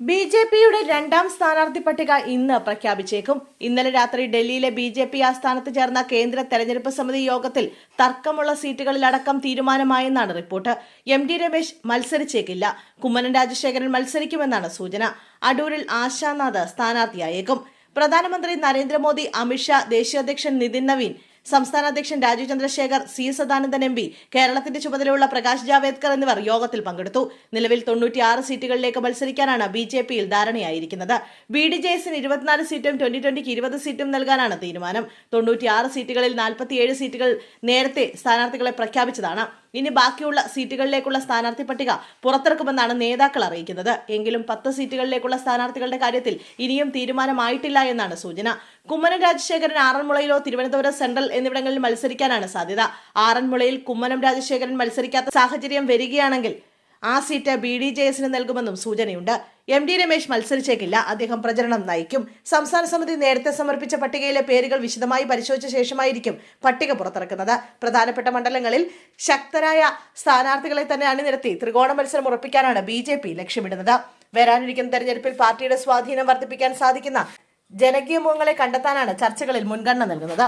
ബി.ജെ.പിയുടെ രണ്ടാം സ്ഥാനാർത്ഥി പട്ടിക ഇന്ന് പ്രഖ്യാപിച്ചേക്കും. ഇന്നലെ രാത്രി ഡൽഹിയിലെ ബി.ജെ.പി ആസ്ഥാനത്ത് ചേർന്ന കേന്ദ്ര തെരഞ്ഞെടുപ്പ് സമിതി യോഗത്തിൽ തർക്കമുള്ള സീറ്റുകളിലടക്കം തീരുമാനമായെന്നാണ് റിപ്പോർട്ട്. എം.ടി. രമേശ് മത്സരിച്ചേക്കില്ല. കുമ്മനം രാജശേഖരൻ മത്സരിക്കുമെന്നാണ് സൂചന. അടൂരിൽ ആശാനാഥ് സ്ഥാനാർത്ഥിയായേക്കും. പ്രധാനമന്ത്രി നരേന്ദ്രമോദി, അമിത്ഷാ, ദേശീയ അധ്യക്ഷൻ നിതിൻ നവീൻ, സംസ്ഥാന അധ്യക്ഷൻ Rajeev Chandrasekhar, C Sadanandan M P, കേരളത്തിന്റെ ചുമതലയുള്ള പ്രകാശ് ജാവേദ്കർ എന്നിവർ യോഗത്തിൽ പങ്കെടുത്തു. നിലവിൽ 96 സീറ്റുകളിലേക്ക് മത്സരിക്കാനാണ് ബി.ജെ.പിയിൽ ധാരണയായിരിക്കുന്നത്. ബി.ഡി.ജെ.എസിന് 24 സീറ്റും 2020-ക്ക് 20 സീറ്റും നൽകാനാണ് തീരുമാനം. 96 സീറ്റുകളിൽ 47 സീറ്റുകൾ നേരത്തെ സ്ഥാനാർത്ഥികളെ പ്രഖ്യാപിച്ചതാണ്. ഇനി ബാക്കിയുള്ള സീറ്റുകളിലേക്കുള്ള സ്ഥാനാർത്ഥി പട്ടിക പുറത്തിറക്കുമെന്നാണ് നേതാക്കൾ അറിയിക്കുന്നത്. എങ്കിലും 10 സീറ്റുകളിലേക്കുള്ള സ്ഥാനാർത്ഥികളുടെ കാര്യത്തിൽ ഇനിയും തീരുമാനമായിട്ടില്ല എന്നാണ് സൂചന. കുമ്മനം രാജശേഖരൻ ആറന്മുളയിലോ തിരുവനന്തപുരം സെൻട്രൽ എന്നിവിടങ്ങളിൽ മത്സരിക്കാനാണ് സാധ്യത. ആറന്മുളയിൽ കുമ്മനം രാജശേഖരൻ മത്സരിക്കാത്ത സാഹചര്യം വരികയാണെങ്കിൽ ആ സീറ്റ് ബി.ഡി.ജെ.എസിന് നൽകുമെന്നും സൂചനയുണ്ട്. എം.ടി. രമേശ് മത്സരിച്ചേക്കില്ല. അദ്ദേഹം പ്രചരണം നയിക്കും. സംസ്ഥാന സമിതി നേരത്തെ സമർപ്പിച്ച പട്ടികയിലെ പേരുകൾ വിശദമായി പരിശോധിച്ച ശേഷമായിരിക്കും പട്ടിക പുറത്തിറക്കുന്നത്. പ്രധാനപ്പെട്ട മണ്ഡലങ്ങളിൽ ശക്തരായ സ്ഥാനാർത്ഥികളെ തന്നെ അണിനിരത്തി ത്രികോണ മത്സരം ഉറപ്പിക്കാനാണ് ബി.ജെ.പി ലക്ഷ്യമിടുന്നത്. വരാനിരിക്കുന്ന തെരഞ്ഞെടുപ്പിൽ പാർട്ടിയുടെ സ്വാധീനം വർദ്ധിപ്പിക്കാൻ സാധിക്കുന്ന ജനകീയ മുഖങ്ങളെ കണ്ടെത്താനാണ് ചർച്ചകളിൽ മുൻഗണന നൽകുന്നത്.